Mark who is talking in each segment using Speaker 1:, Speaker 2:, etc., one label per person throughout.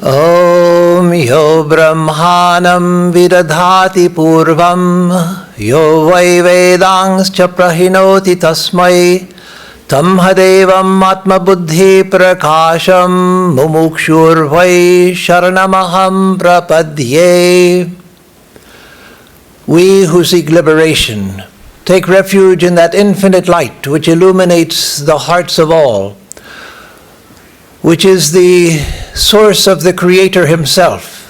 Speaker 1: Om yo brahmanam vidadhati purvam yo vai vedangscha prahinoti tasmai tamhadevam atmabuddhi prakasham mumukshurvai sharanamaham prapadye. We who seek liberation take refuge in that infinite light which illuminates the hearts of all, which is the source of the Creator Himself,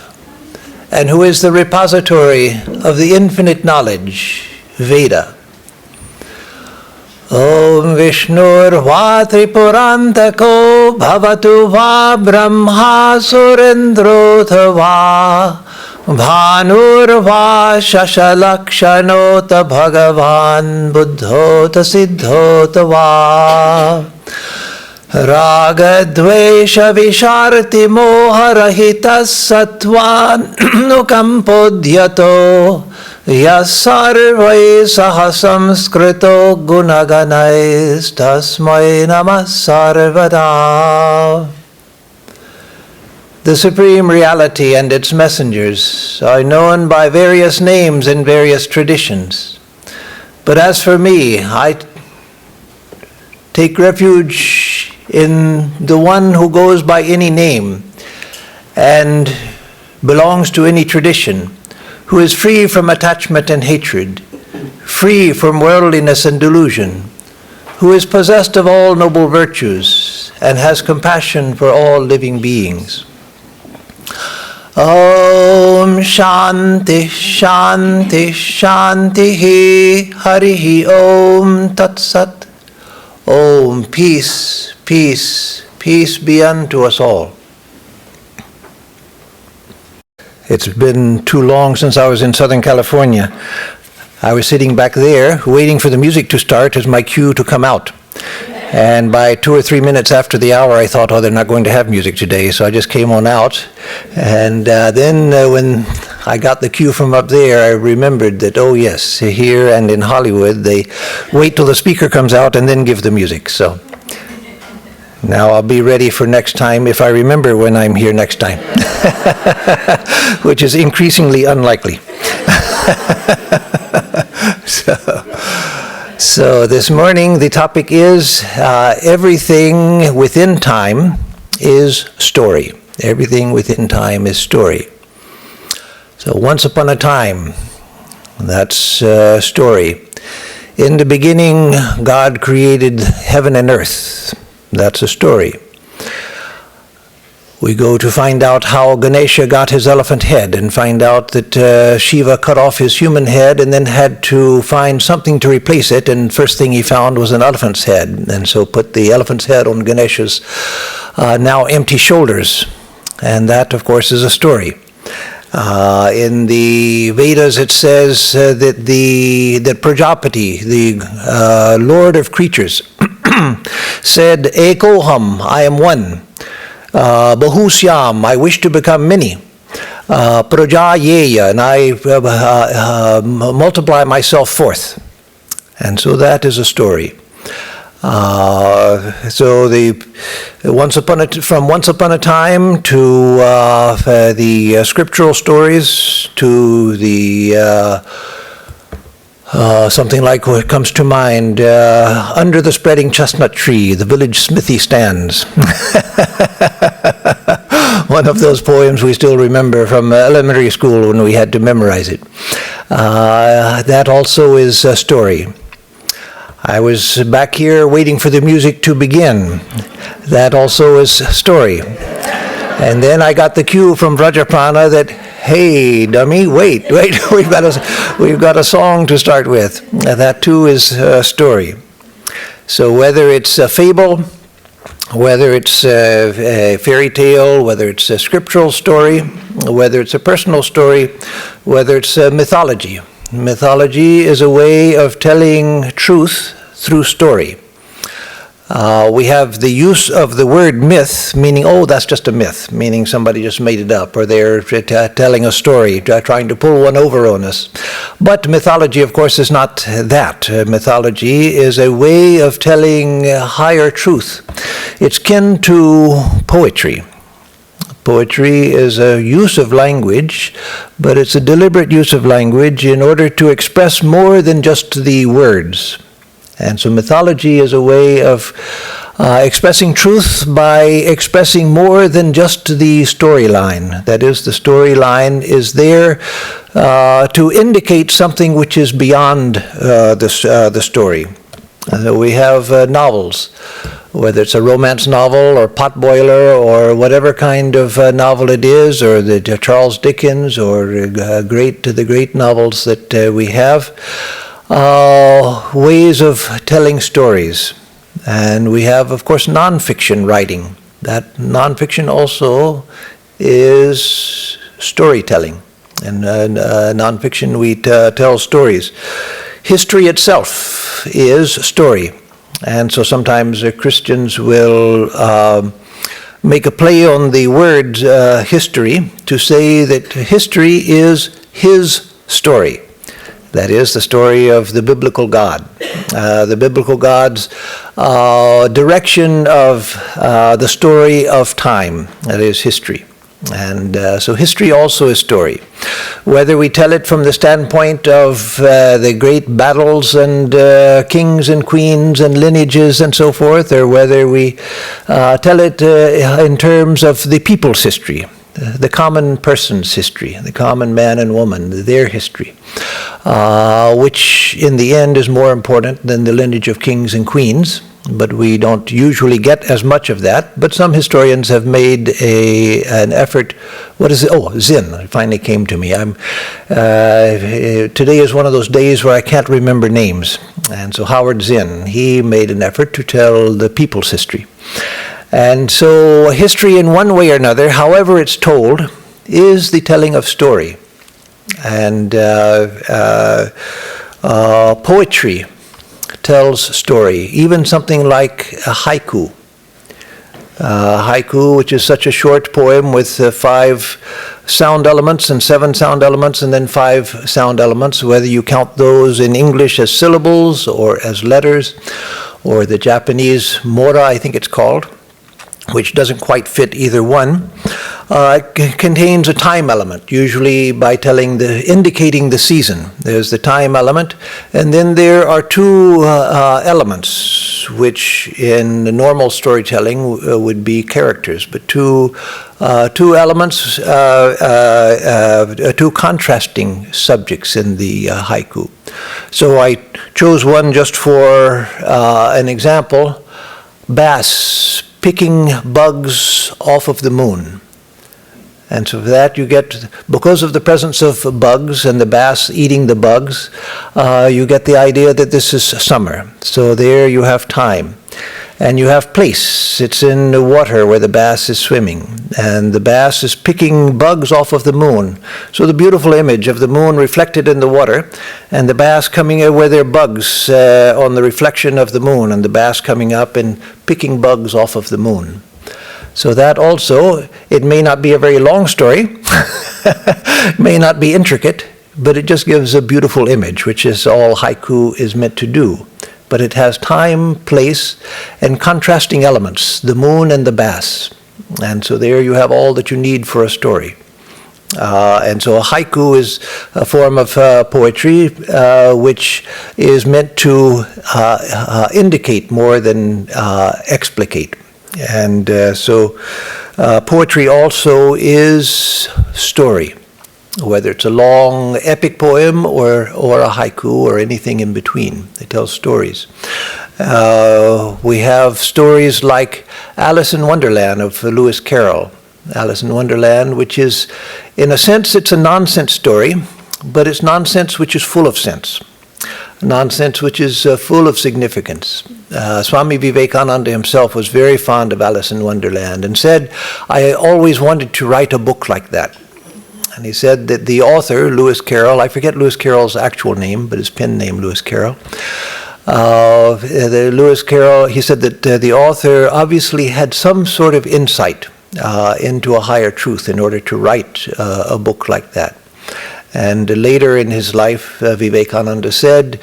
Speaker 1: and who is the repository of the infinite knowledge, Veda. Om Vishnur va Tripurantako bhavatu va Brahma Surendrota va Bhanur va Shashalakshanota Bhagavan Buddhota Siddhota va Raga Dvesha Visharti Moha Rahita Sattvan Nukampodhyato Yasarvai Sahasamskrito Gunaganais Tasmai Namah Sarvada. The Supreme Reality and its messengers are known by various names in various traditions. But as for me, I take refuge in the one who goes by any name and belongs to any tradition, who is free from attachment and hatred, free from worldliness and delusion, who is possessed of all noble virtues and has compassion for all living beings. Om Shanti Shanti Shanti Harihi Om Tat Sat. Om, peace, peace, peace be unto us all. It's been too long since I was in Southern California. I was sitting back there waiting for the music to start as my cue to come out. And by 2 or 3 minutes after the hour, I thought, oh, they're not going to have music today, so I just came on out. And then when I got the cue from up there, I remembered that, oh yes, here and in Hollywood, they wait till the speaker comes out and then give the music. So now I'll be ready for next time, if I remember when I'm here next time, which is increasingly unlikely. So this morning the topic is everything within time is story. Everything within time is story. So once upon a time, that's story. In the beginning, God created heaven and earth. That's a story. We go to find out how Ganesha got his elephant head and find out that Shiva cut off his human head and then had to find something to replace it, and first thing he found was an elephant's head, and so put the elephant's head on Ganesha's now empty shoulders. And that, of course, is a story. In the Vedas it says that Prajapati, the Lord of creatures, said, Ekoham, I am one. Bahusyam, I wish to become many. Prajayeya, and I multiply myself forth. And so that is a story. So from once upon a time to the scriptural stories to the something like what comes to mind, under the spreading chestnut tree, the village smithy stands. One of those poems we still remember from elementary school when we had to memorize it. That also is a story. I was back here waiting for the music to begin. That also is a story. And then I got the cue from Vrajaprana that, hey, dummy, wait, we've got a song to start with. That too is a story. So whether it's a fable, whether it's a fairy tale, whether it's a scriptural story, whether it's a personal story, whether it's a mythology. Mythology is a way of telling truth through story. We have the use of the word myth, meaning, oh, that's just a myth, meaning somebody just made it up, or they're telling a story, trying to pull one over on us. But mythology, of course, is not that. Mythology is a way of telling higher truth. It's kin to poetry. Poetry is a use of language, but it's a deliberate use of language in order to express more than just the words. And so mythology is a way of expressing truth by expressing more than just the storyline. That is, the storyline is there to indicate something which is beyond the story. We have novels, whether it's a romance novel or potboiler or whatever kind of novel it is, or the Charles Dickens or the great novels that we have, ways of telling stories. And we have, of course, nonfiction writing. That nonfiction also is storytelling. In nonfiction, we tell stories. History itself is story. And so sometimes Christians will make a play on the word history to say that history is his story. That is the story of the biblical God. The biblical God's direction of the story of time. That is history. And so history also is story. Whether we tell it from the standpoint of the great battles and kings and queens and lineages and so forth, or whether we tell it in terms of the people's history, the common person's history, the common man and woman, their history, which in the end is more important than the lineage of kings and queens. But we don't usually get as much of that. But some historians have made an effort. What is it? Oh, Zinn. It finally came to me. Today is one of those days where I can't remember names. And so Howard Zinn, he made an effort to tell the people's history. And so history in one way or another, however it's told, is the telling of story. And poetry tells story, even something like a haiku. Haiku, which is such a short poem with 5 sound elements and 7 sound elements and then 5 sound elements, whether you count those in English as syllables or as letters, or the Japanese mora, I think it's called, which doesn't quite fit either one. Contains a time element, usually by indicating the season. There's the time element, and then there are 2 elements, which in normal storytelling would be characters, but 2 elements, 2 contrasting subjects in the haiku. So I chose one just for an example. Bass picking bugs off of the moon. And so for that you get, because of the presence of bugs and the bass eating the bugs, you get the idea that this is summer. So there you have time. And you have place. It's in the water where the bass is swimming. And the bass is picking bugs off of the moon. So the beautiful image of the moon reflected in the water, and the bass coming in where there are bugs on the reflection of the moon, and the bass coming up and picking bugs off of the moon. So that also, it may not be a very long story, may not be intricate, but it just gives a beautiful image, which is all haiku is meant to do. But it has time, place, and contrasting elements, the moon and the bass. And so there you have all that you need for a story. And so a haiku is a form of poetry which is meant to indicate more than explicate. And so poetry also is story, whether it's a long epic poem or a haiku or anything in between. They tell stories. We have stories like Alice in Wonderland of Lewis Carroll. Alice in Wonderland, which is, in a sense, it's a nonsense story, but it's nonsense which is full of sense. Nonsense which is full of significance. Swami Vivekananda himself was very fond of Alice in Wonderland and said, I always wanted to write a book like that. And he said that the author, Lewis Carroll, I forget Lewis Carroll's actual name, but his pen name, Lewis Carroll. Lewis Carroll, he said that the author obviously had some sort of insight into a higher truth in order to write a book like that. And later in his life, Vivekananda said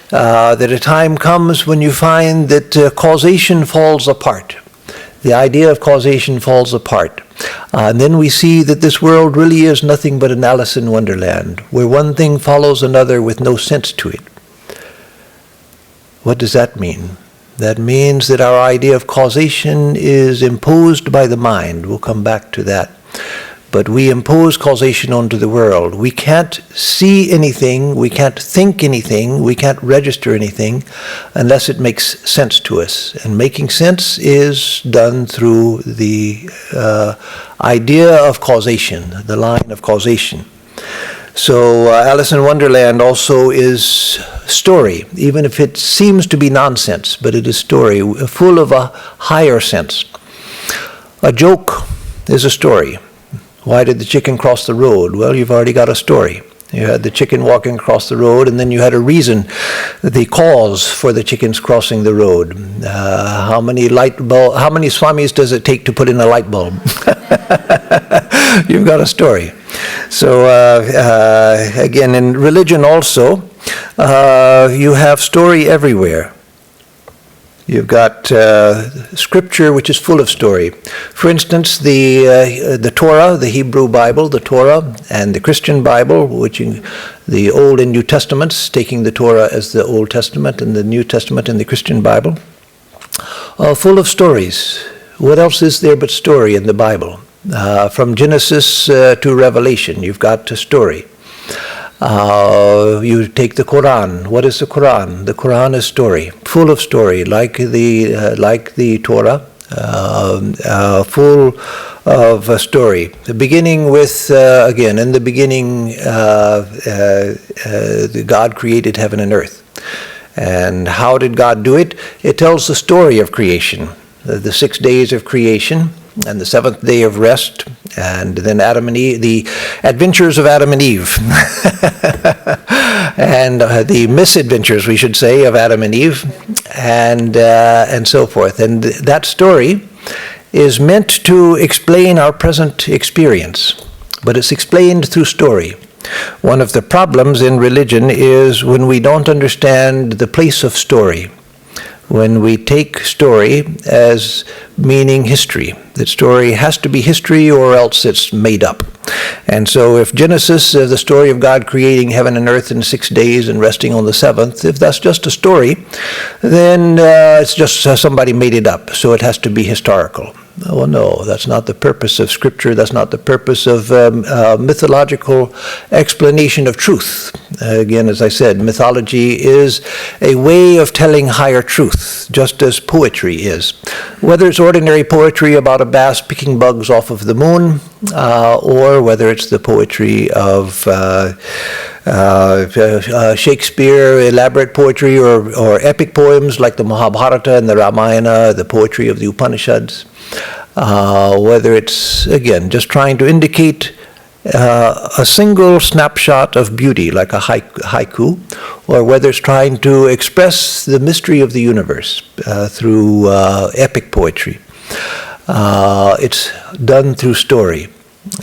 Speaker 1: that a time comes when you find that causation falls apart. the idea of causation falls apart. And then we see that this world really is nothing but an Alice in Wonderland, where one thing follows another with no sense to it. What does that mean? That means that our idea of causation is imposed by the mind. We'll come back to that. But we impose causation onto the world. We can't see anything, we can't think anything, we can't register anything unless it makes sense to us. And making sense is done through the idea of causation, the line of causation. So Alice in Wonderland also is story, even if it seems to be nonsense, but it is story, full of a higher sense. A joke is a story. Why did the chicken cross the road? Well, you've already got a story. You had the chicken walking across the road, and then you had a reason, the cause for the chickens crossing the road. How many swamis does it take to put in a light bulb? You've got a story. So again, in religion also, you have story everywhere. You've got scripture which is full of story. For instance, the Torah, the Hebrew Bible, the Torah, and the Christian Bible, which the Old and New Testaments, taking the Torah as the Old Testament and the New Testament and the Christian Bible, full of stories. What else is there but story in the Bible? From Genesis to Revelation, you've got a story. You take the Quran. What is the Quran? The Quran is story, full of story, like the Torah, full of a story. Beginning with again, in the beginning, God created heaven and earth. And how did God do it? It tells the story of creation, the 6 days of creation, and the seventh day of rest, and then Adam and Eve, the adventures of Adam and Eve, and the misadventures, we should say, of Adam and Eve, and so forth. And that story is meant to explain our present experience, but it's explained through story. One of the problems in religion is when we don't understand the place of story. When we take story as meaning history, that story has to be history or else it's made up. And so if Genesis, the story of God creating heaven and earth in 6 days and resting on the seventh, if that's just a story, then it's just somebody made it up, so it has to be historical. Oh no, that's not the purpose of Scripture, that's not the purpose of mythological explanation of truth. Again, as I said, mythology is a way of telling higher truth, just as poetry is. Whether it's ordinary poetry about a bass picking bugs off of the moon, or whether it's the poetry of Shakespeare, elaborate poetry, or epic poems like the Mahabharata and the Ramayana, the poetry of the Upanishads. Whether it's, again, just trying to indicate a single snapshot of beauty, like a haiku, or whether it's trying to express the mystery of the universe through epic poetry. It's done through story.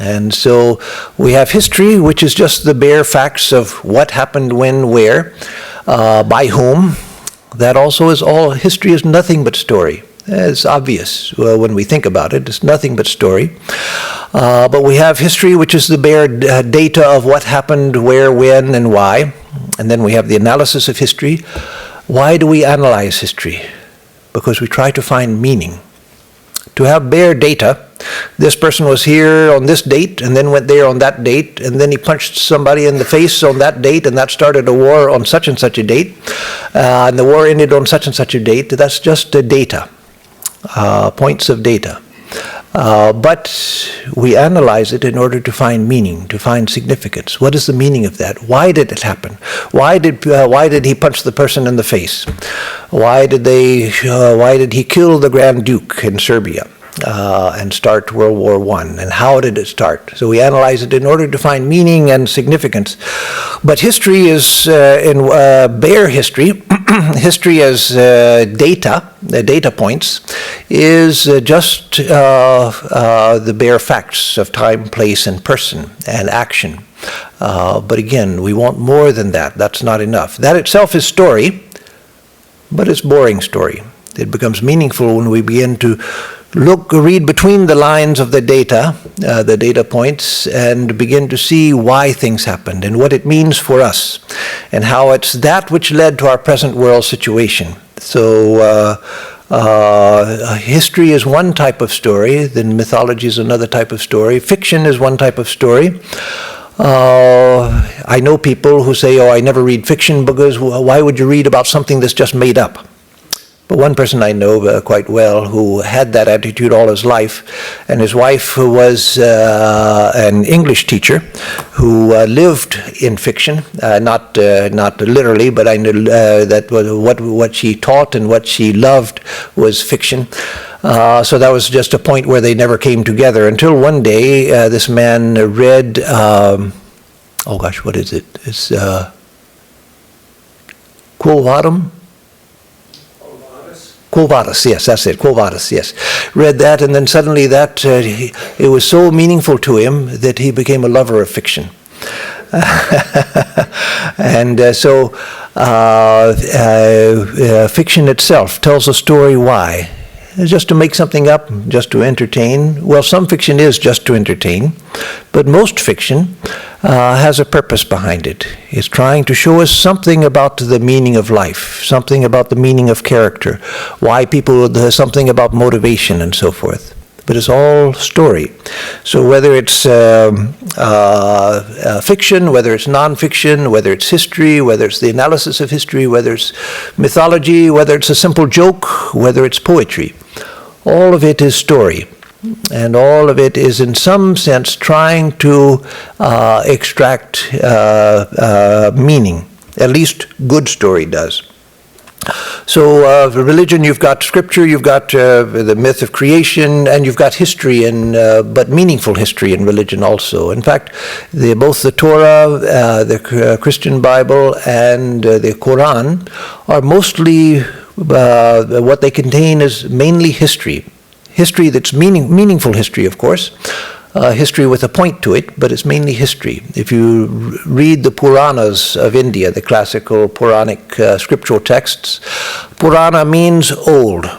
Speaker 1: And so we have history, which is just the bare facts of what happened, when, where, by whom. That also is all, history is nothing but story. It's obvious when we think about it. It's nothing but story. But we have history, which is the bare data of what happened, where, when, and why. And then we have the analysis of history. Why do we analyze history? Because we try to find meaning. To have bare data, this person was here on this date and then went there on that date, and then he punched somebody in the face on that date, and that started a war on such and such a date, and the war ended on such and such a date. That's just data. Points of data. But we analyze it in order to find meaning, to find significance. What is the meaning of that? Why did it happen? Why did he punch the person in the face? Why did he kill the Grand Duke in Serbia and start World War I? And how did it start? So we analyze it in order to find meaning and significance. But history is, in bare history, history as data points, is just the bare facts of time, place, and person, and action. But again, we want more than that. That's not enough. That itself is story, but it's boring story. It becomes meaningful when we begin to read between the lines of the data points, and begin to see why things happened and what it means for us, and how it's that which led to our present world situation. So history is one type of story, then mythology is another type of story, fiction is one type of story. I know people who say, oh, I never read fiction because why would you read about something that's just made up? But one person I know quite well who had that attitude all his life, and his wife who was an English teacher who lived in fiction, not literally, but I knew that what she taught and what she loved was fiction. So that was just a point where they never came together until one day this man read, oh gosh, what is it? It's Quo Vadis? Quo Vadis, yes, that's it, Quo Vadis, yes. Read that, and then suddenly that, it was so meaningful to him that he became a lover of fiction. And so fiction itself tells a story. Why? Just to make something up, just to entertain. Well, some fiction is just to entertain, but most fiction has a purpose behind it. It's trying to show us something about the meaning of life, something about the meaning of character, why people, something about motivation and so forth. But it's all story. So whether it's fiction, whether it's non-fiction, whether it's history, whether it's the analysis of history, whether it's mythology, whether it's a simple joke, whether it's poetry, all of it is story. And all of it is in some sense trying to extract meaning. At least good story does. So religion, you've got scripture, you've got the myth of creation, and you've got history, but meaningful history in religion also. In fact, both the Torah, the Christian Bible, and the Quran are mostly, what they contain is mainly history. History that's meaningful history, of course. History with a point to it, but it's mainly history. If you read the Puranas of India, the classical Puranic scriptural texts, Purana means old.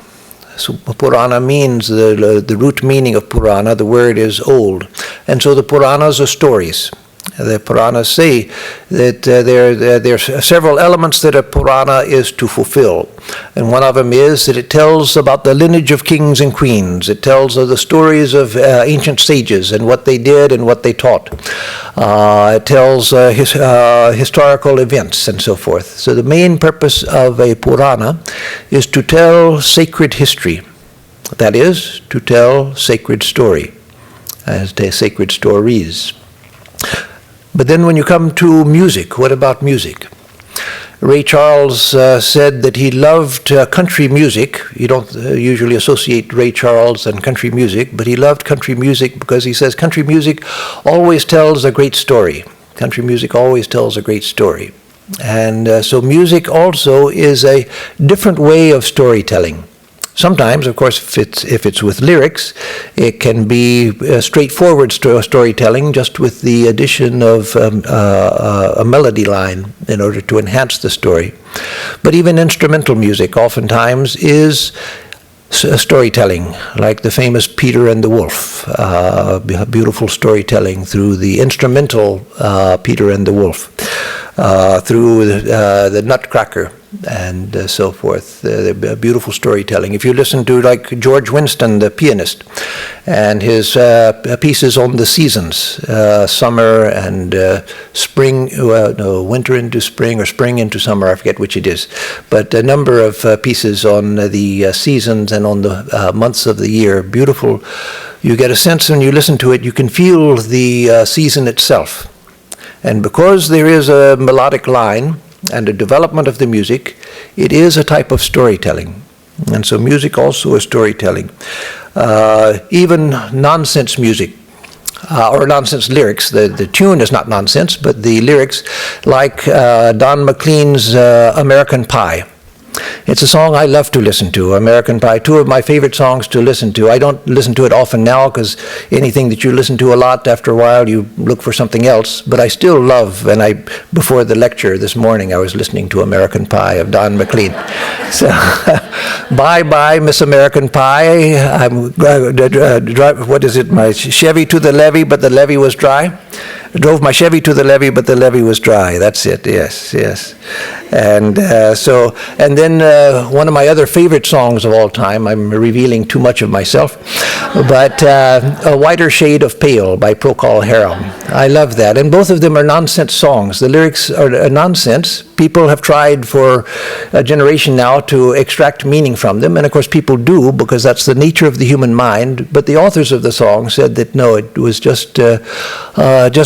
Speaker 1: So Purana means, the root meaning of Purana, the word is old. And so the Puranas are stories. The Puranas say that there are several elements that a Purana is to fulfill. And one of them is that it tells about the lineage of kings and queens. It tells of the stories of ancient sages and what they did and what they taught. It tells historical events and so forth. So the main purpose of a Purana is to tell sacred history. That is, to tell sacred story, as the sacred stories. But then when you come to music, what about music? Ray Charles said that he loved country music. You don't usually associate Ray Charles and country music, but he loved country music because he says country music always tells a great story. Country music always tells a great story. And so music also is a different way of storytelling. Sometimes, of course, if it's with lyrics, it can be straightforward storytelling just with the addition of a melody line in order to enhance the story. But even instrumental music oftentimes is storytelling, like the famous Peter and the Wolf, beautiful storytelling through the instrumental Peter and the Wolf, through the Nutcracker, and so forth. Beautiful storytelling. If you listen to like George Winston, the pianist, and his pieces on the seasons, summer and spring, winter into spring or spring into summer, I forget which it is, but a number of pieces on the seasons and on the months of the year. Beautiful. You get a sense when you listen to it, you can feel the season itself. And because there is a melodic line and a development of the music, it is a type of storytelling. And so music also is storytelling. Even nonsense music, or nonsense lyrics, the tune is not nonsense, but the lyrics, like Don McLean's American Pie. It's a song I love to listen to, American Pie, two of my favorite songs to listen to. I don't listen to it often now because anything that you listen to a lot, after a while you look for something else, but I still love, and before the lecture this morning I was listening to American Pie of Don McLean. So, bye-bye, Miss American Pie. What is it, my Chevy to the levee, but the levee was dry? I drove my Chevy to the levee, but the levee was dry. That's it, yes. And and then one of my other favorite songs of all time, I'm revealing too much of myself, but A Whiter Shade of Pale by Procol Harum. I love that. And both of them are nonsense songs. The lyrics are nonsense. People have tried for a generation now to extract meaning from them, and of course people do, because that's the nature of the human mind. But the authors of the song said that no, it was just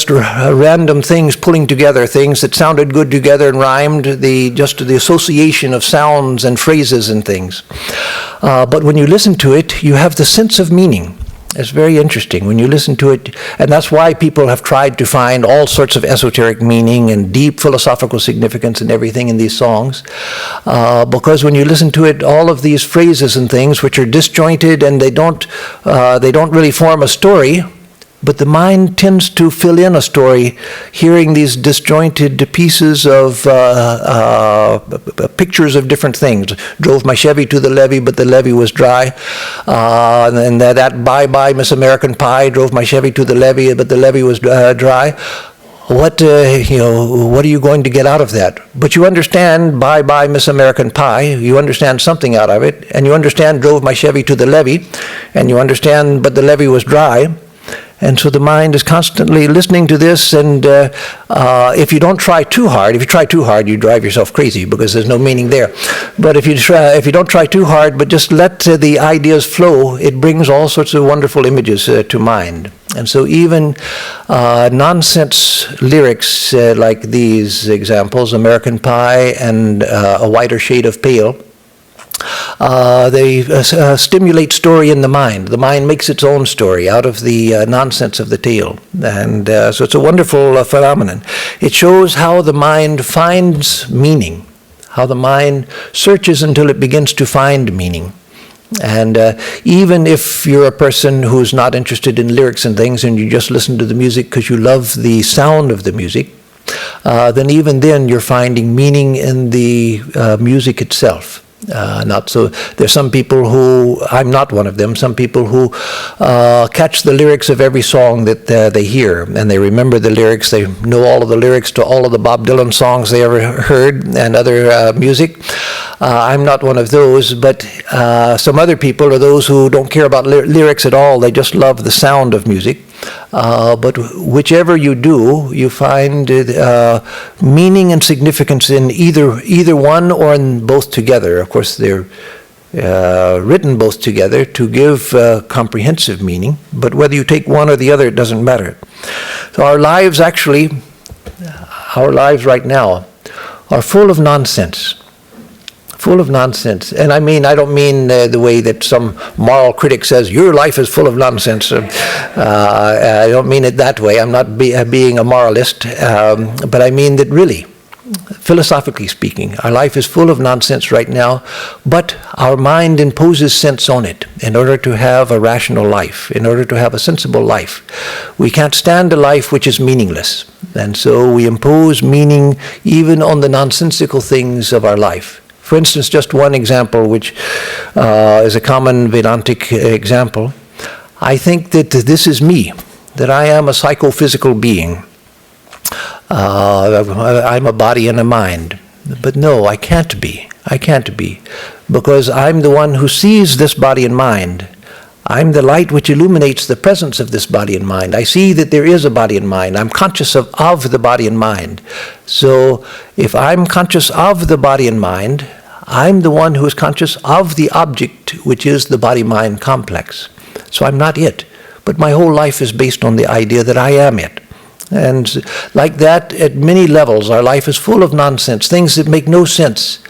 Speaker 1: random things pulling together, things that sounded good together and rhymed, just the association of sounds and phrases and things. But when you listen to it, you have the sense of meaning. It's very interesting when you listen to it, and that's why people have tried to find all sorts of esoteric meaning and deep philosophical significance and everything in these songs, because when you listen to it, all of these phrases and things which are disjointed and they don't really form a story, but the mind tends to fill in a story, hearing these disjointed pieces of pictures of different things. Drove my Chevy to the levee, but the levee was dry. And that bye-bye, Miss American Pie, drove my Chevy to the levee, but the levee was dry. What are you going to get out of that? But you understand bye-bye, Miss American Pie. You understand something out of it, and you understand drove my Chevy to the levee, and you understand but the levee was dry. And so the mind is constantly listening to this, and if you don't try too hard, you drive yourself crazy because there's no meaning there. But if you don't try too hard, but just let the ideas flow, it brings all sorts of wonderful images to mind. And so even nonsense lyrics like these examples, American Pie and A Whiter Shade of Pale, they stimulate story in the mind. The mind makes its own story out of the nonsense of the tale. And so it's a wonderful phenomenon. It shows how the mind finds meaning, how the mind searches until it begins to find meaning. And even if you're a person who's not interested in lyrics and things, and you just listen to the music because you love the sound of the music, then even then you're finding meaning in the music itself. There's some people who, I'm not one of them, some people who catch the lyrics of every song that they hear, and they remember the lyrics, they know all of the lyrics to all of the Bob Dylan songs they ever heard and other music. I'm not one of those, but some other people are those who don't care about lyrics at all, they just love the sound of music. But whichever you do, you find meaning and significance in either one or in both together. Of course, they're written both together to give comprehensive meaning, but whether you take one or the other, it doesn't matter. So our lives right now are full of nonsense. Full of nonsense. And I don't mean the way that some moral critic says, your life is full of nonsense. I don't mean it that way. I'm not being a moralist. But I mean that really, philosophically speaking, our life is full of nonsense right now, but our mind imposes sense on it in order to have a rational life, in order to have a sensible life. We can't stand a life which is meaningless. And so we impose meaning even on the nonsensical things of our life. For instance, just one example, which is a common Vedantic example. I think that this is me, that I am a psychophysical being. I'm a body and a mind. But no, I can't be. I can't be. Because I'm the one who sees this body and mind. I'm the light which illuminates the presence of this body and mind. I see that there is a body and mind. I'm conscious of the body and mind. So if I'm conscious of the body and mind, I'm the one who is conscious of the object, which is the body-mind complex. So I'm not it, but my whole life is based on the idea that I am it. And like that, at many levels, our life is full of nonsense, things that make no sense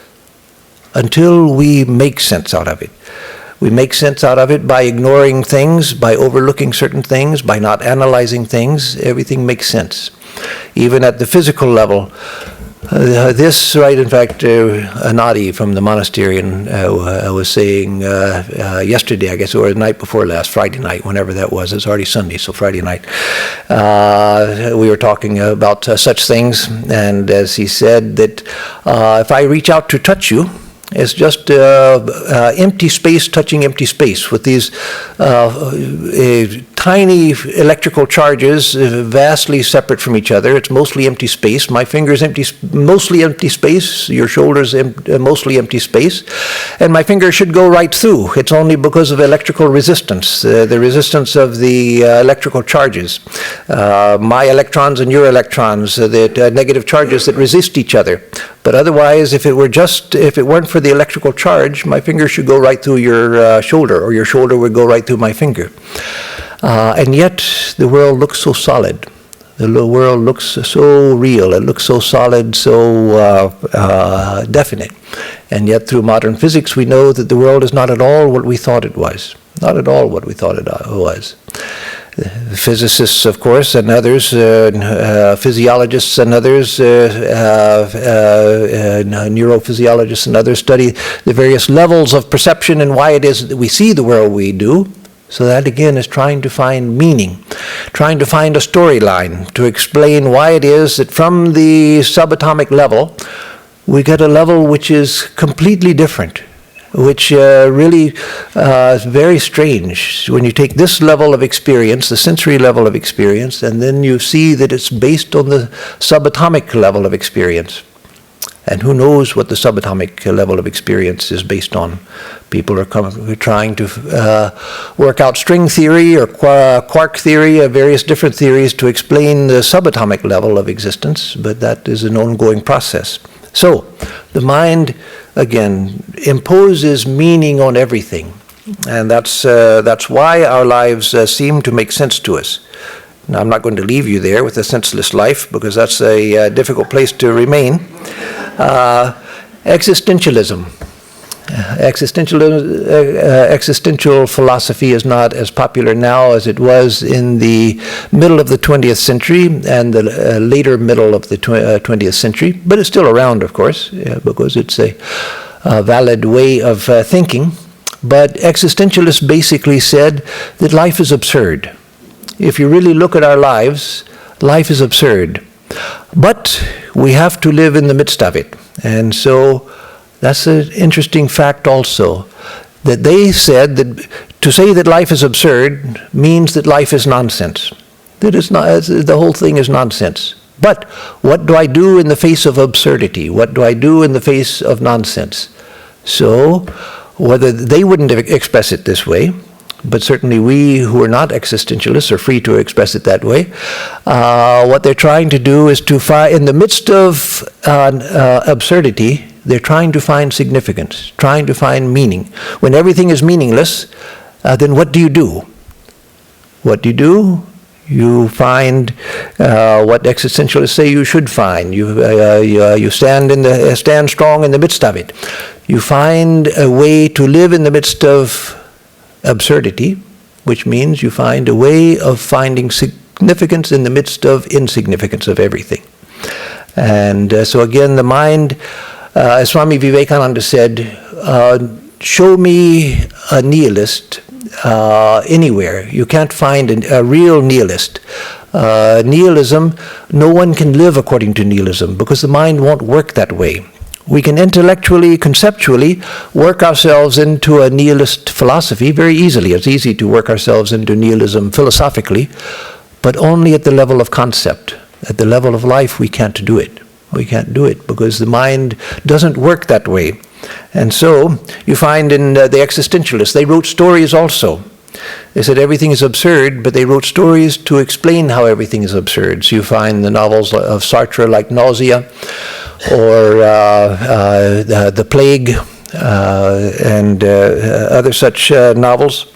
Speaker 1: until we make sense out of it. We make sense out of it by ignoring things, by overlooking certain things, by not analyzing things. Everything makes sense. Even at the physical level, This, right, in fact, Anadi from the monastery was saying yesterday, I guess, or the night before last, Friday night, whenever that was. It's already Sunday, so Friday night. We were talking about such things, and as he said that if I reach out to touch you, it's just empty space touching empty space with these tiny electrical charges vastly separate from each other. It's mostly empty space. My finger's empty, mostly empty space. Your shoulder's mostly empty space. And my finger should go right through. It's only because of electrical resistance, the resistance of the electrical charges. My electrons and your electrons, the negative charges that resist each other. But otherwise, if it weren't for the electrical charge, my finger should go right through your shoulder, or your shoulder would go right through my finger. And yet, the world looks so solid. The world looks so real. It looks so solid, so definite. And yet, through modern physics, we know that the world is not at all what we thought it was. Not at all what we thought it was. Physicists, of course, and others, physiologists and others, neurophysiologists and others study the various levels of perception and why it is that we see the world we do. So that, again, is trying to find meaning, trying to find a storyline to explain why it is that from the subatomic level, we get a level which is completely different, which really is very strange. When you take this level of experience, the sensory level of experience, and then you see that it's based on the subatomic level of experience. And who knows what the subatomic level of experience is based on. People are trying to work out string theory or quark theory, various different theories to explain the subatomic level of existence, but that is an ongoing process. So, the mind, again, imposes meaning on everything. And that's why our lives seem to make sense to us. Now, I'm not going to leave you there with a senseless life, because that's a difficult place to remain. Existentialism. Existential philosophy is not as popular now as it was in the middle of the 20th century and the later middle of the 20th century, but it's still around, of course, because it's a valid way of thinking. But existentialists basically said that life is absurd. If you really look at our lives, life is absurd. But we have to live in the midst of it. And so that's an interesting fact also, that they said that to say that life is absurd means that life is nonsense. That is not, the whole thing is nonsense. But what do I do in the face of absurdity? What do I do in the face of nonsense? So, whether they wouldn't express it this way, but certainly we who are not existentialists are free to express it that way. What they're trying to do is to find, in the midst of absurdity, they're trying to find significance, trying to find meaning. When everything is meaningless, then what do you do? What do? You find what existentialists say you should find. You stand strong in the midst of it. You find a way to live in the midst of absurdity, which means you find a way of finding significance in the midst of insignificance of everything. And so again, the mind, as Swami Vivekananda said, show me a nihilist anywhere. You can't find a real nihilist. Nihilism, no one can live according to nihilism because the mind won't work that way. We can intellectually, conceptually work ourselves into a nihilist philosophy very easily. It's easy to work ourselves into nihilism philosophically, but only at the level of concept. At the level of life, we can't do it. We can't do it because the mind doesn't work that way. And so you find in the existentialists, they wrote stories also. They said everything is absurd, but they wrote stories to explain how everything is absurd. So you find the novels of Sartre like Nausea, or The Plague, and other such novels.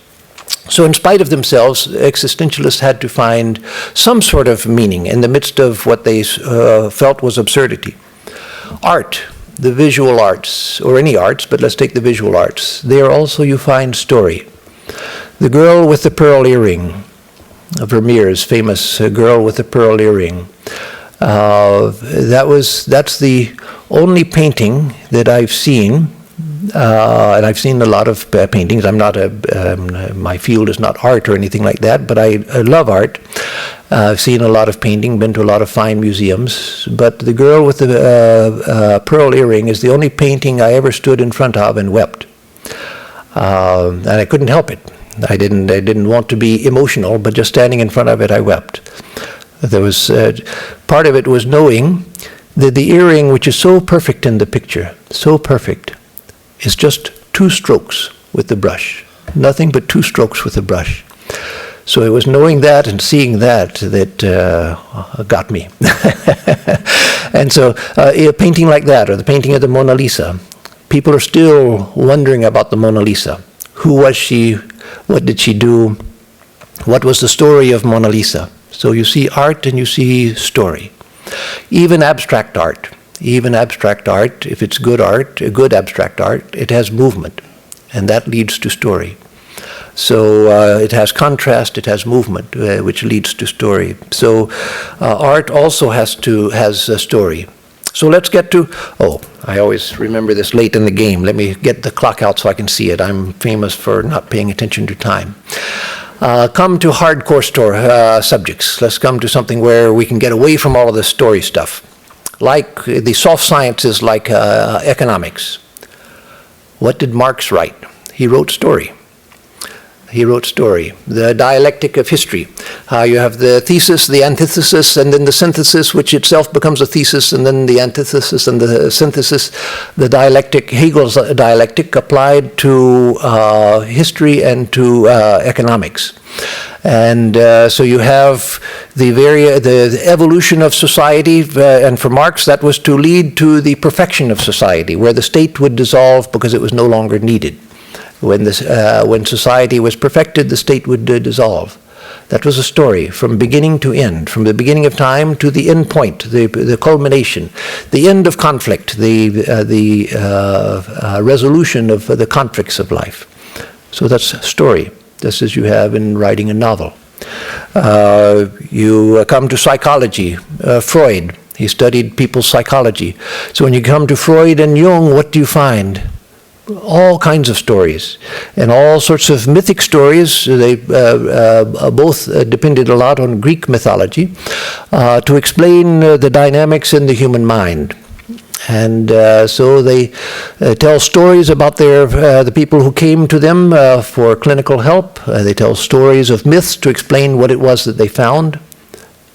Speaker 1: So in spite of themselves, existentialists had to find some sort of meaning in the midst of what they felt was absurdity. Art, the visual arts, or any arts, but let's take the visual arts. There also you find story. The Girl with the Pearl Earring, Vermeer's famous Girl with the Pearl Earring. That's the only painting that I've seen, and I've seen a lot of paintings. I'm not my field is not art or anything like that, but I love art. I've seen a lot of painting, been to a lot of fine museums, but the girl with the pearl earring is the only painting I ever stood in front of and wept. And I couldn't help it. I didn't want to be emotional, but just standing in front of it, I wept. There was part of it was knowing that the earring, which is so perfect in the picture, so perfect, is just 2 strokes with the brush. Nothing but 2 strokes with the brush. So it was knowing that and seeing that got me. And so a painting like that, or the painting of the Mona Lisa, people are still wondering about the Mona Lisa. Who was she? What did she do? What was the story of Mona Lisa? So you see art and you see story. Even abstract art, if it's good art, a good abstract art, it has movement, and that leads to story. So it has contrast, it has movement, which leads to story. So art also has a story. So let's get to, I always remember this late in the game. Let me get the clock out so I can see it. I'm famous for not paying attention to time. Come to hardcore subjects. Let's come to something where we can get away from all of the story stuff. Like the soft sciences, like economics. What did Marx write? He wrote story. The dialectic of history. You have the thesis, the antithesis, and then the synthesis, which itself becomes a thesis, and then the antithesis and the synthesis. The dialectic, Hegel's dialectic, applied to history and to economics. And so you have the evolution of society, and for Marx that was to lead to the perfection of society, where the state would dissolve because it was no longer needed. When society was perfected, the state would dissolve. That was a story from beginning to end, from the beginning of time to the end point, the culmination, the end of conflict, the resolution of the conflicts of life. So that's story, just as you have in writing a novel. You come to psychology, Freud. He studied people's psychology. So when you come to Freud and Jung, what do you find? All kinds of stories, and all sorts of mythic stories. They both depended a lot on Greek mythology to explain the dynamics in the human mind. And so they tell stories about the people who came to them for clinical help. They tell stories of myths to explain what it was that they found.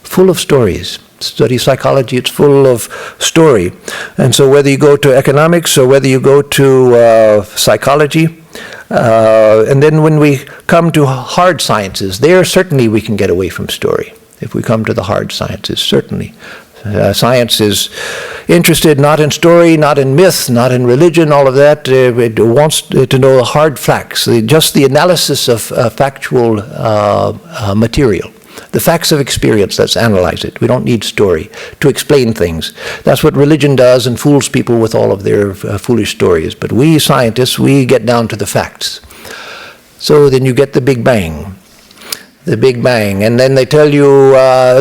Speaker 1: Full of stories. Study psychology, it's full of story. And so whether you go to economics or whether you go to psychology, and then when we come to hard sciences, there certainly we can get away from story. If we come to the hard sciences, certainly. Science is interested not in story, not in myth, not in religion, all of that. It wants to know the hard facts, just the analysis of factual material. The facts of experience, let's analyze it. We don't need story to explain things. That's what religion does and fools people with all of their foolish stories. But we scientists, we get down to the facts. So then you get the Big Bang. The Big Bang. And then they tell you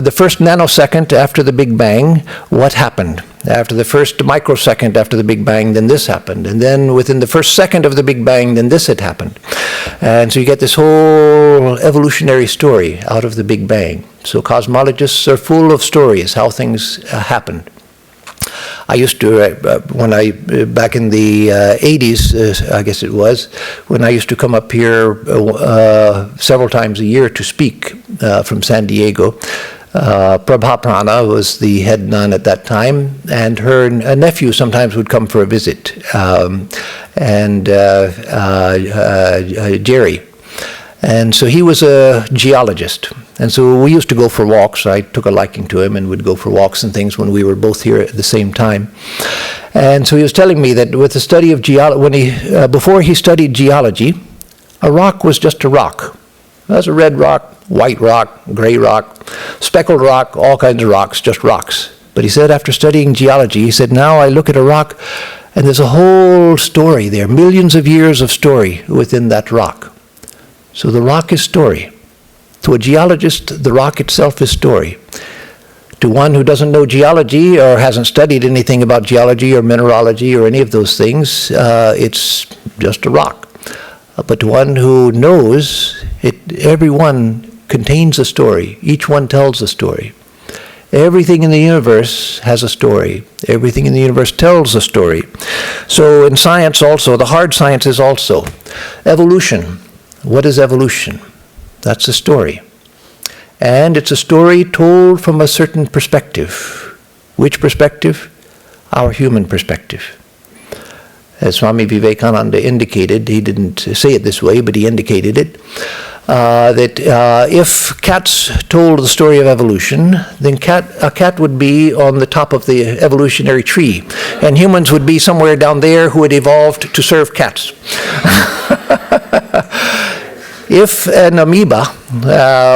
Speaker 1: the first nanosecond after the Big Bang, what happened. After the first microsecond after the Big Bang, then this happened. And then within the first second of the Big Bang, then this had happened. And so you get this whole evolutionary story out of the Big Bang. So cosmologists are full of stories, how things happened. I used to, back in the 80s, I guess it was, when I used to come up here several times a year to speak from San Diego, Prabhaprana was the head nun at that time, and her nephew sometimes would come for a visit, and Jerry. And so he was a geologist. And so we used to go for walks. I took a liking to him and would go for walks and things when we were both here at the same time. And so he was telling me that with the study of geology, before he studied geology, a rock was just a rock. That's a red rock, white rock, gray rock, speckled rock, all kinds of rocks, just rocks. But he said after studying geology, he said, now I look at a rock and there's a whole story there, millions of years of story within that rock. So the rock is story. To a geologist, the rock itself is story. To one who doesn't know geology or hasn't studied anything about geology or mineralogy or any of those things, it's just a rock. But to one who knows, every one contains a story. Each one tells a story. Everything in the universe has a story. Everything in the universe tells a story. So in science also, the hard sciences also. Evolution. What is evolution? That's a story. And it's a story told from a certain perspective. Which perspective? Our human perspective. As Swami Vivekananda indicated, he didn't say it this way, but he indicated it, that if cats told the story of evolution, then a cat would be on the top of the evolutionary tree, and humans would be somewhere down there who had evolved to serve cats. If an amoeba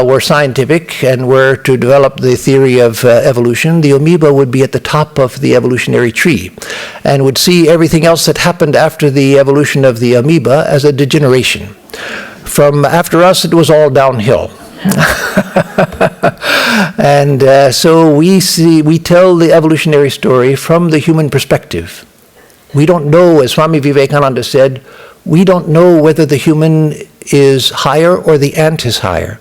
Speaker 1: were scientific and were to develop the theory of evolution, the amoeba would be at the top of the evolutionary tree and would see everything else that happened after the evolution of the amoeba as a degeneration. From after us, it was all downhill. And so we tell the evolutionary story from the human perspective. We don't know, as Swami Vivekananda said, we don't know whether the human is higher or the ant is higher.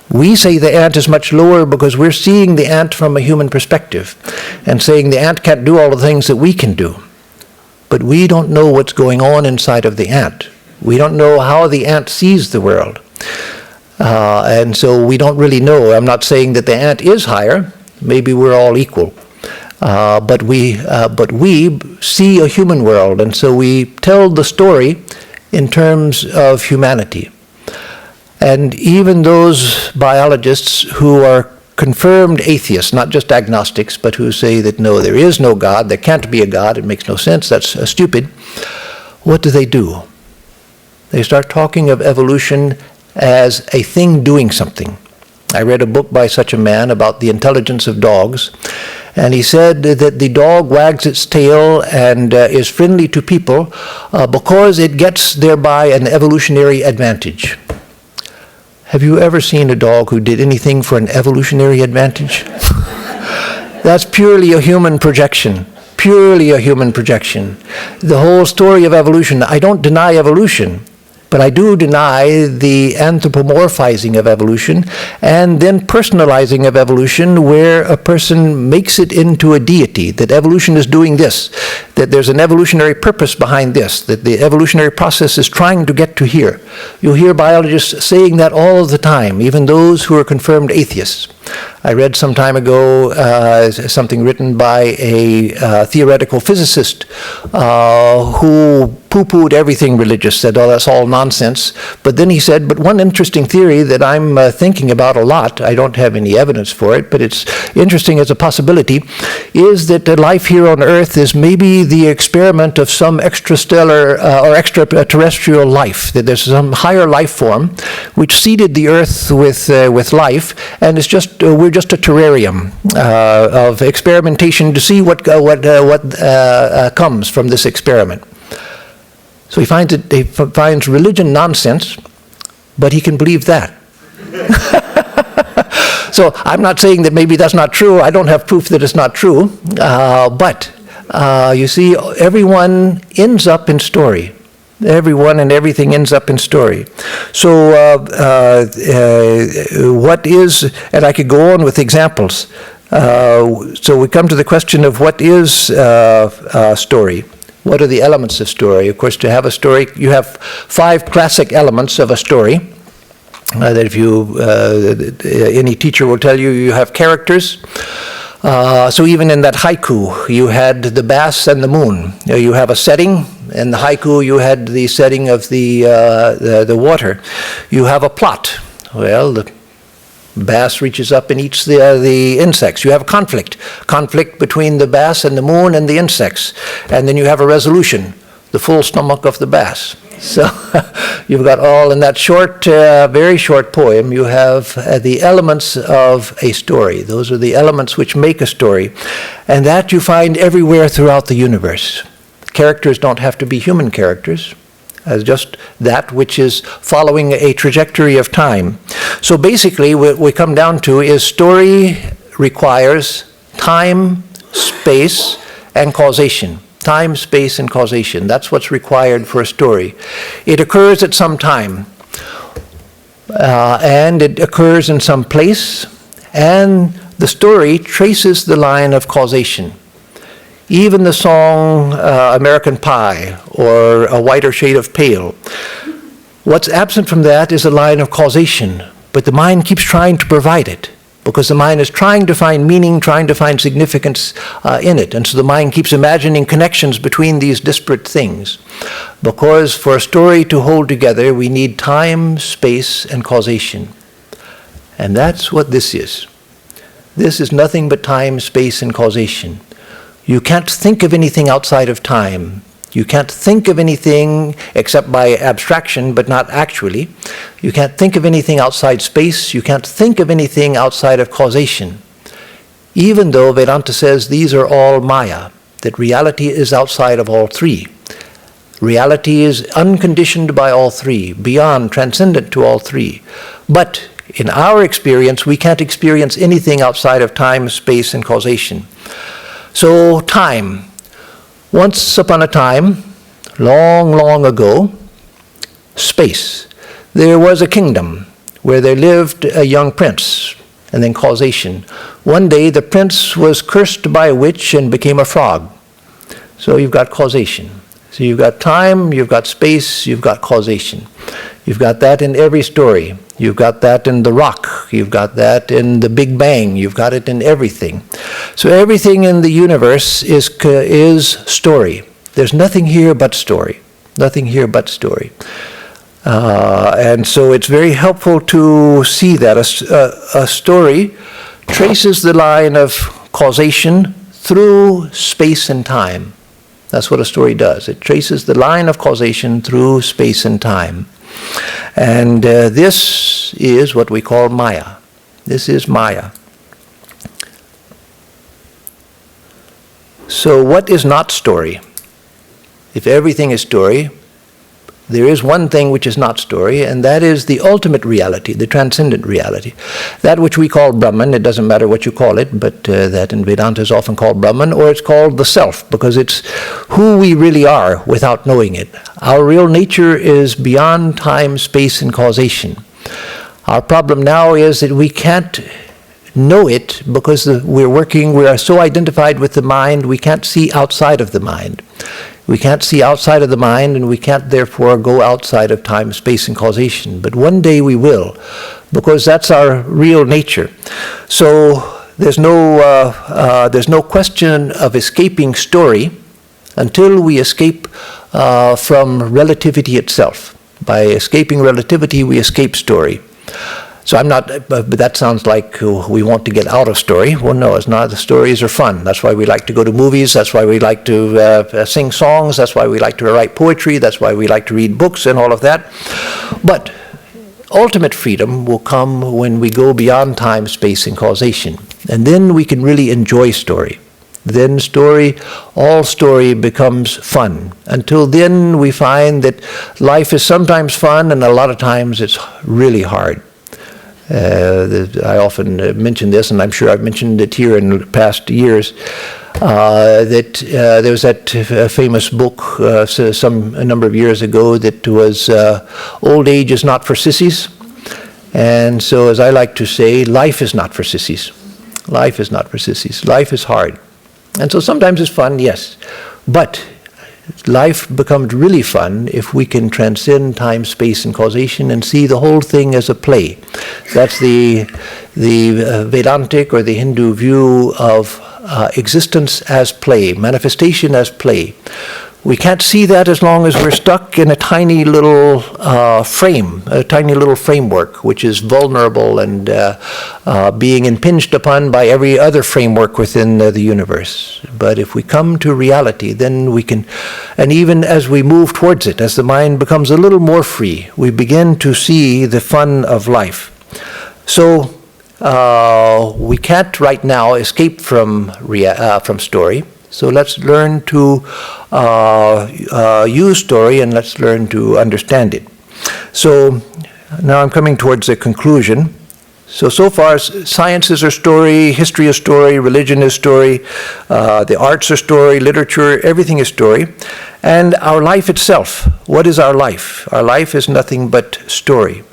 Speaker 1: We say the ant is much lower because we're seeing the ant from a human perspective and saying the ant can't do all the things that we can do. But we don't know what's going on inside of the ant. We don't know how the ant sees the world. And so we don't really know. I'm not saying that the ant is higher. Maybe we're all equal. But we see a human world, and so we tell the story in terms of humanity. And even those biologists who are confirmed atheists, not just agnostics, but who say that no, there is no God, there can't be a God, it makes no sense, that's stupid, what do? They start talking of evolution as a thing doing something. I read a book by such a man about the intelligence of dogs, and he said that the dog wags its tail and is friendly to people because it gets thereby an evolutionary advantage. Have you ever seen a dog who did anything for an evolutionary advantage? That's purely a human projection. Purely a human projection. The whole story of evolution, I don't deny evolution, but I do deny the anthropomorphizing of evolution and then personalizing of evolution where a person makes it into a deity, that evolution is doing this, that there's an evolutionary purpose behind this, that the evolutionary process is trying to get to here. You'll hear biologists saying that all the time, even those who are confirmed atheists. I read some time ago something written by a theoretical physicist who poo-pooed everything religious, said, oh, that's all nonsense. But then he said, but one interesting theory that I'm thinking about a lot, I don't have any evidence for it, but it's interesting as a possibility, is that life here on Earth is maybe the experiment of some extrastellar or extraterrestrial life, that there's some higher life form which seeded the Earth with life, and it's just we're just a terrarium of experimentation to see what comes from this experiment. So he finds religion nonsense, but he can believe that. So I'm not saying that maybe that's not true. I don't have proof that it's not true. But you see, everyone ends up in story. Everyone and everything ends up in story. So what is, and I could go on with examples. So we come to the question of what is story. What are the elements of story? Of course, to have a story, you have 5 classic elements of a story. That if you, any teacher will tell you, you have characters. So even in that haiku, you had the bass and the moon. You have a setting. In the haiku, you had the setting of the water. You have a plot. Well, the bass reaches up and eats the insects. You have a conflict between the bass and the moon and the insects. And then you have a resolution, the full stomach of the bass. So you've got all in that short, very short poem, you have the elements of a story. Those are the elements which make a story. And that you find everywhere throughout the universe. Characters don't have to be human characters. As just that which is following a trajectory of time. So basically what we come down to is story requires time, space, and causation. Time, space, and causation. That's what's required for a story. It occurs at some time, and it occurs in some place, and the story traces the line of causation. Even the song American Pie or A Whiter Shade of Pale, what's absent from that is a line of causation, but the mind keeps trying to provide it, because the mind is trying to find meaning, trying to find significance in it. And so the mind keeps imagining connections between these disparate things. Because for a story to hold together, we need time, space, and causation. And that's what this is. This is nothing but time, space, and causation. You can't think of anything outside of time. You can't think of anything except by abstraction, but not actually. You can't think of anything outside space. You can't think of anything outside of causation. Even though Vedanta says these are all Maya, that reality is outside of all three. Reality is unconditioned by all three, beyond, transcendent to all three. But in our experience, we can't experience anything outside of time, space, and causation. So time. Once upon a time, long, long ago, space, there was a kingdom where there lived a young prince, and then causation. One day the prince was cursed by a witch and became a frog. So you've got causation. So you've got time, you've got space, you've got causation. You've got that in every story. You've got that in the rock. You've got that in the Big Bang. You've got it in everything. So everything in the universe is story. There's nothing here but story. Nothing here but story. And so it's very helpful to see that a story traces the line of causation through space and time. That's what a story does. It traces the line of causation through space and time. And this is what we call Maya. This is Maya. So what is not story? If everything is story, there is one thing which is not story, and that is the ultimate reality, the transcendent reality. That which we call Brahman, it doesn't matter what you call it, but that in Vedanta is often called Brahman, or it's called the self, because it's who we really are without knowing it. Our real nature is beyond time, space, and causation. Our problem now is that we can't know it because we are so identified with the mind, we can't see outside of the mind. We can't see outside of the mind, and we can't therefore go outside of time, space, and causation. But one day we will, because that's our real nature. So there's no question of escaping story until we escape from relativity itself. By escaping relativity, we escape story. So I'm not, but that sounds like we want to get out of story. Well, no, it's not. The stories are fun. That's why we like to go to movies. That's why we like to sing songs. That's why we like to write poetry. That's why we like to read books and all of that. But ultimate freedom will come when we go beyond time, space, and causation. And then we can really enjoy story. Then all story becomes fun. Until then, we find that life is sometimes fun, and a lot of times it's really hard. I often mention this, and I'm sure I've mentioned it here in past years, that there was that famous book a number of years ago that was Old Age is Not for Sissies. And so, as I like to say, life is not for sissies. Life is not for sissies. Life is hard. And so sometimes it's fun, yes. But life becomes really fun if we can transcend time, space, and causation and see the whole thing as a play. That's the Vedantic or the Hindu view of existence as play, manifestation as play. We can't see that as long as we're stuck in a tiny little frame, a tiny little framework, which is vulnerable and being impinged upon by every other framework within the universe. But if we come to reality, then we can, and even as we move towards it, as the mind becomes a little more free, we begin to see the fun of life. So we can't right now escape from story. So let's learn to use story, and let's learn to understand it. So now I'm coming towards a conclusion. So far, science is a story, history is story, religion is story, the arts are story, literature, everything is story. And our life itself, what is our life? Our life is nothing but story.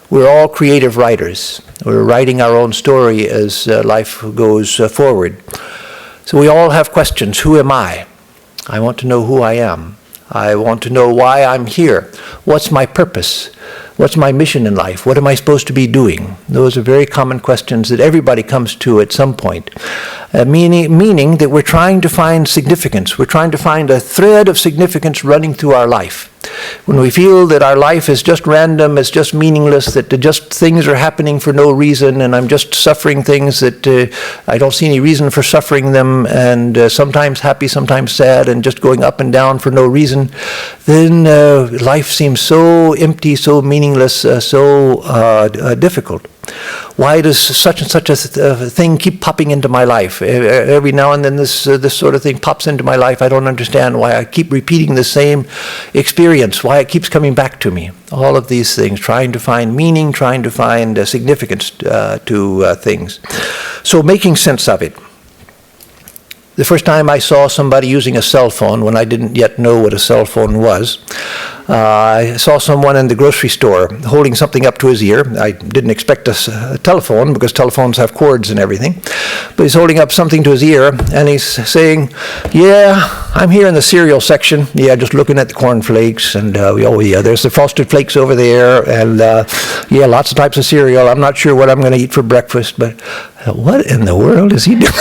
Speaker 1: We're all creative writers. We're writing our own story as life goes forward. So we all have questions. Who am I? I want to know who I am. I want to know why I'm here. What's my purpose? What's my mission in life? What am I supposed to be doing? Those are very common questions that everybody comes to at some point. Meaning that we're trying to find significance. We're trying to find a thread of significance running through our life. When we feel that our life is just random, it's just meaningless, that just things are happening for no reason, and I'm just suffering things that I don't see any reason for suffering them, and sometimes happy, sometimes sad, and just going up and down for no reason, then life seems so empty, so meaningless, so difficult. Why does such and such a thing keep popping into my life? Every now and then this sort of thing pops into my life. I don't understand why I keep repeating the same experience, why it keeps coming back to me. All of these things, trying to find meaning, trying to find significance to things. So making sense of it. The first time I saw somebody using a cell phone, when I didn't yet know what a cell phone was, I saw someone in the grocery store holding something up to his ear. I didn't expect a telephone, because telephones have cords and everything. But he's holding up something to his ear, and he's saying, yeah, I'm here in the cereal section. Yeah, just looking at the cornflakes, and there's the Frosted Flakes over there, and yeah, lots of types of cereal. I'm not sure what I'm going to eat for breakfast, but what in the world is he doing?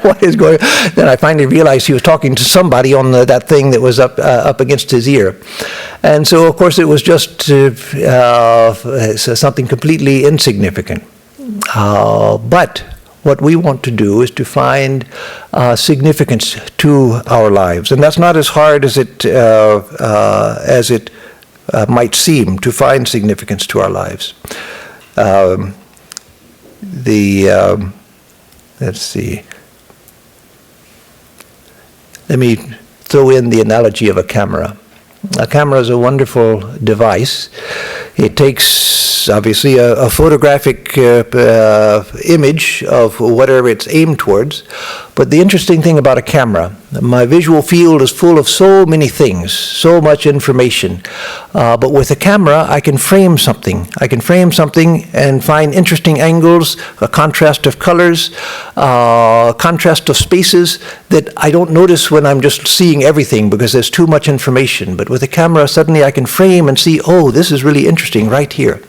Speaker 1: What is going on? Then I finally realized he was talking to somebody on that thing that was up against his ear. And so, of course, it was just something completely insignificant. But what we want to do is to find significance to our lives. And that's not as hard as it might seem, to find significance to our lives. Let's see. Let me throw in the analogy of a camera. A camera is a wonderful device. It takes, obviously, a photographic image of whatever it's aimed towards. But the interesting thing about a camera, my visual field is full of so many things, so much information. But with a camera, I can frame something. I can frame something and find interesting angles, a contrast of colors, contrast of spaces that I don't notice when I'm just seeing everything, because there's too much information. But with a camera, suddenly I can frame and see, oh, this is really interesting right here.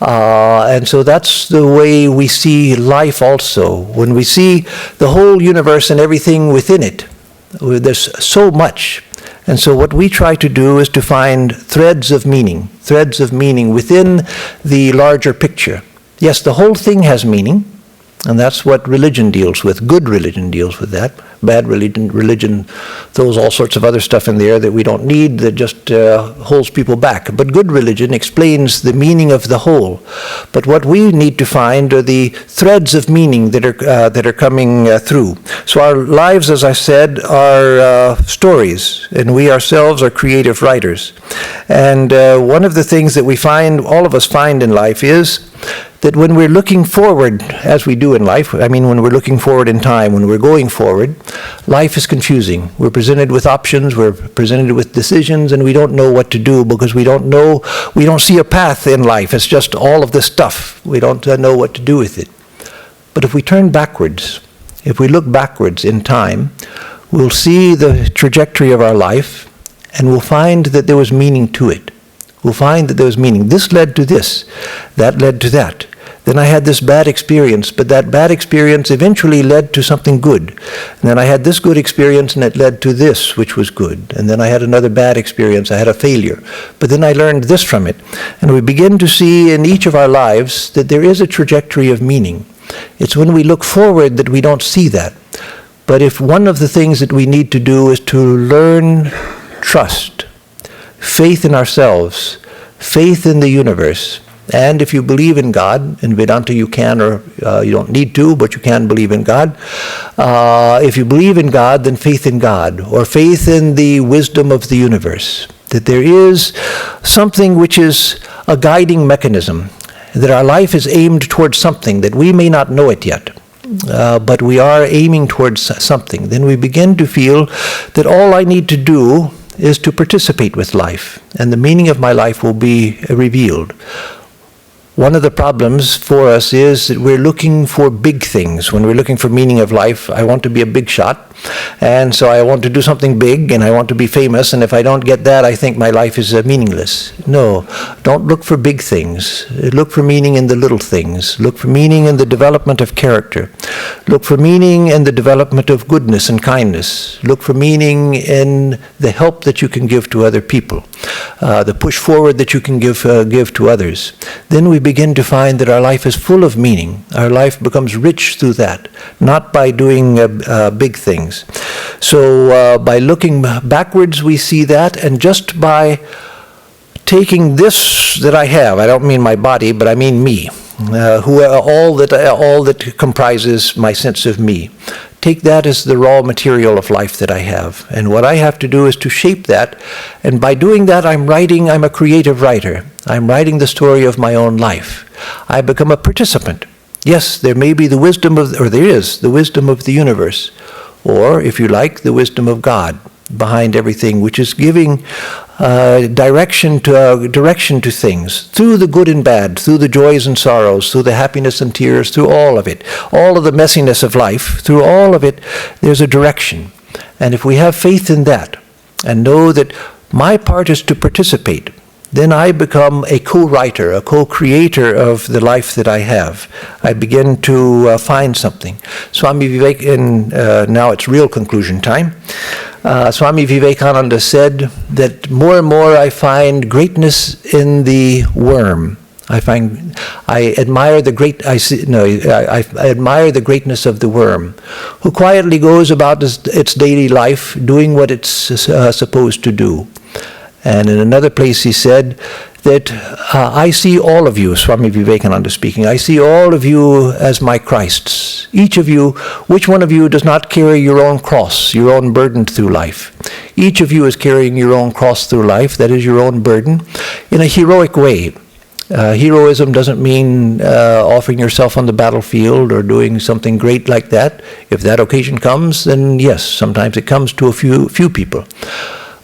Speaker 1: And so that's the way we see life also. When we see the whole universe and everything within it, there's so much. And so what we try to do is to find threads of meaning within the larger picture. Yes, the whole thing has meaning, and that's what religion deals with. Good religion deals with that. Bad religion throws all sorts of other stuff in there that we don't need, that just holds people back. But good religion explains the meaning of the whole. But what we need to find are the threads of meaning that are coming through. So our lives, as I said, are stories, and we ourselves are creative writers. And one of the things that we find, all of us find in life, is that when we're looking forward, as we do in life, I mean when we're looking forward in time, when we're going forward, life is confusing. We're presented with options, we're presented with decisions, and we don't know what to do, because we don't see a path in life. It's just all of this stuff. We don't know what to do with it. But if we turn backwards, if we look backwards in time, we'll see the trajectory of our life, and we'll find that there was meaning to it. We'll find that there was meaning. This led to this. That led to that. Then I had this bad experience, but that bad experience eventually led to something good. And then I had this good experience, and it led to this, which was good. And then I had another bad experience. I had a failure. But then I learned this from it. And we begin to see in each of our lives that there is a trajectory of meaning. It's when we look forward that we don't see that. But if one of the things that we need to do is to learn trust, faith in ourselves, faith in the universe. And if you believe in God, in Vedanta you can, or you don't need to, but you can believe in God. If you believe in God, then faith in God, or faith in the wisdom of the universe. That there is something which is a guiding mechanism. that our life is aimed towards something, that we may not know it yet, but we are aiming towards something, then we begin to feel that all I need to do is to participate with life, and the meaning of my life will be revealed. One of the problems for us is that we're looking for big things. When we're looking for meaning of life, I want to be a big shot, and so I want to do something big, and I want to be famous, and if I don't get that, I think my life is meaningless. No, don't look for big things. Look for meaning in the little things. Look for meaning in the development of character. Look for meaning in the development of goodness and kindness. Look for meaning in the help that you can give to other people, the push forward that you can give to others. Then we begin to find that our life is full of meaning. Our life becomes rich through that, not by doing big things. So by looking backwards, we see that, and just by taking this that I have, I don't mean my body, but I mean me, all that comprises my sense of me. Take that as the raw material of life that I have. And what I have to do is to shape that. And by doing that, I'm a creative writer. I'm writing the story of my own life. I become a participant. Yes, there may be the wisdom there is the wisdom of the universe. Or, if you like, the wisdom of God behind everything, which is giving direction to things, through the good and bad, through the joys and sorrows, through the happiness and tears, through all of it, all of the messiness of life, through all of it, there's a direction. And if we have faith in that, and know that my part is to participate, then I become a co-writer, a co-creator of the life that I have. I begin to find something. Swami Vivekananda, now it's real conclusion time. Swami Vivekananda said that more and more I find greatness in the worm. I admire the greatness of the worm, who quietly goes about its daily life, doing what it's supposed to do. And in another place he said that I see all of you, Swami Vivekananda speaking, I see all of you as my Christs. Each of you, which one of you does not carry your own cross, your own burden through life? Each of you is carrying your own cross through life, that is your own burden, in a heroic way. Heroism doesn't mean offering yourself on the battlefield or doing something great like that. If that occasion comes, then yes, sometimes it comes to a few people.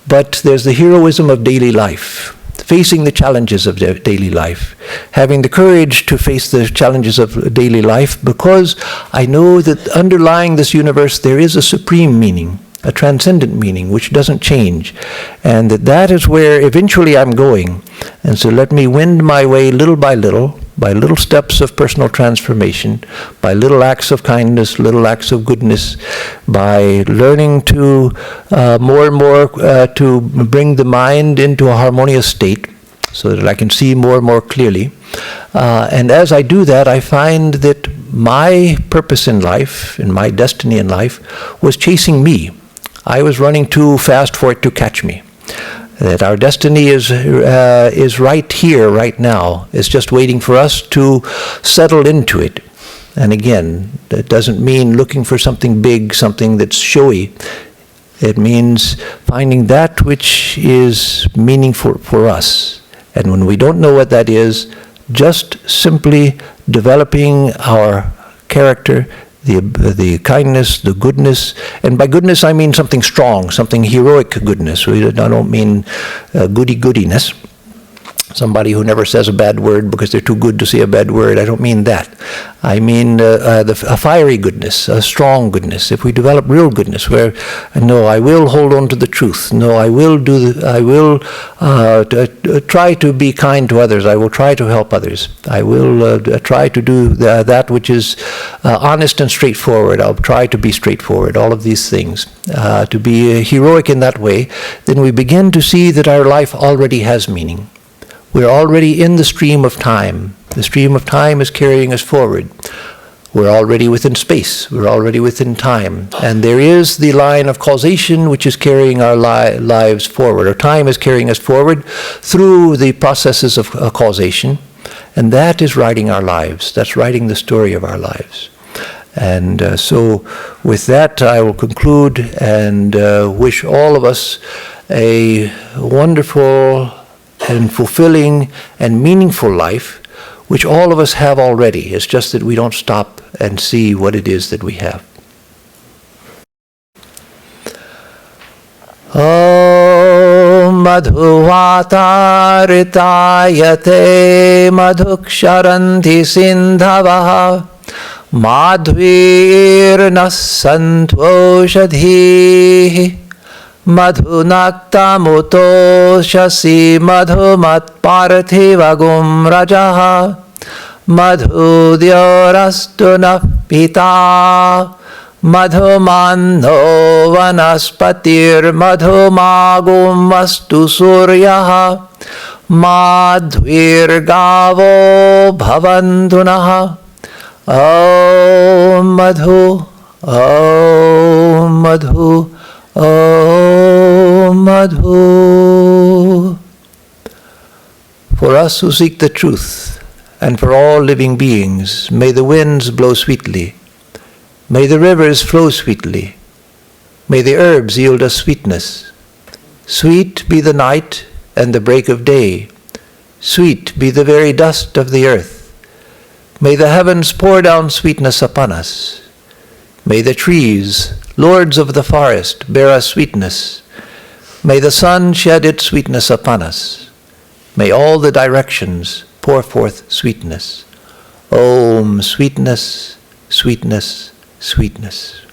Speaker 1: But there's the heroism of daily life, facing the challenges of daily life, having the courage to face the challenges of daily life, because I know that underlying this universe there is a supreme meaning, a transcendent meaning which doesn't change, and that is where eventually I'm going. And so let me wend my way little by little steps of personal transformation, by little acts of kindness, little acts of goodness, by learning to more and more to bring the mind into a harmonious state so that I can see more and more clearly. And as I do that, I find that my purpose in life, and my destiny in life, was chasing me. I was running too fast for it to catch me. That our destiny is right here, right now. It's just waiting for us to settle into it. And again, that doesn't mean looking for something big, something that's showy. It means finding that which is meaningful for us. And when we don't know what that is, just simply developing our character, the kindness, the goodness, and by goodness I mean something strong, something heroic goodness. I don't mean goody-goodiness. Somebody who never says a bad word because they're too good to say a bad word. I don't mean that. I mean a fiery goodness, a strong goodness. If we develop real goodness, where no, I will hold on to the truth. No, I will try to be kind to others. I will try to help others. I will try to do that which is honest and straightforward. I'll try to be straightforward. All of these things. To be heroic in that way, then we begin to see that our life already has meaning. We're already in the stream of time. The stream of time is carrying us forward. We're already within space. We're already within time. And there is the line of causation which is carrying our lives forward. Or time is carrying us forward through the processes of causation. And that is writing our lives. That's writing the story of our lives. And so with that, I will conclude and wish all of us a wonderful and fulfilling and meaningful life, which all of us have already. It's just that we don't stop and see what it is that we have. Om madhuvatarithayate madhuksharanti sindhavaha madhvirna santvaushadhihi madhunaktamutoshasi madhumatparthivagum rajaha madhudyorastu nah pita madhumanno vanaspatir madhumagum astu suryaha madhvirgavo bhavantunaha. Om madhu, om madhu, om madhu. For us who seek the truth, and for all living beings, may the winds blow sweetly. May the rivers flow sweetly. May the herbs yield us sweetness. Sweet be the night and the break of day. Sweet be the very dust of the earth. May the heavens pour down sweetness upon us. May the trees, lords of the forest, bear us sweetness. May the sun shed its sweetness upon us. May all the directions pour forth sweetness. Om, sweetness, sweetness, sweetness.